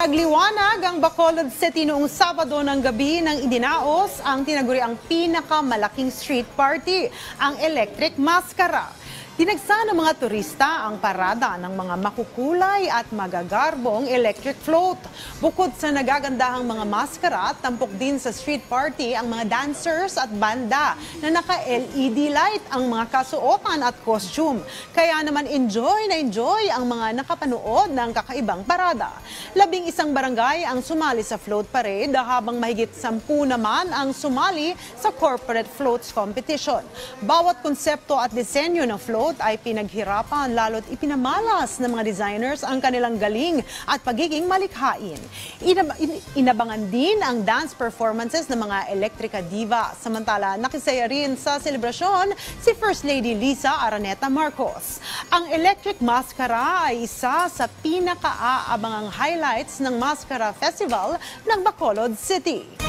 Nagliwanag ang Bacolod City noong Sabado ng gabi nang idinaos ang tinaguriang pinakamalaking street party, ang Electric Mascara. Dinagsa ng mga turista ang parada ng mga makukulay at magagarbong electric float. Bukod sa nagagandahang mga maskara, tampok din sa street party ang mga dancers at banda na naka-LED light ang mga kasuotan at costume. Kaya naman enjoy ang mga nakapanood ng kakaibang parada. 11 barangay ang sumali sa float parade habang mahigit 10 naman ang sumali sa corporate floats competition. Bawat konsepto at disenyo ng float ay pinaghirapan lalo't ipinamalas ng mga designers ang kanilang galing at pagiging malikhain. Inabangan din ang dance performances ng mga elektrika diva. Samantala, nakisaya rin sa selebrasyon si First Lady Liza Araneta Marcos. Ang Electric Mascara ay isa sa pinaka-aabangang highlights ng Mascara Festival ng Bacolod City.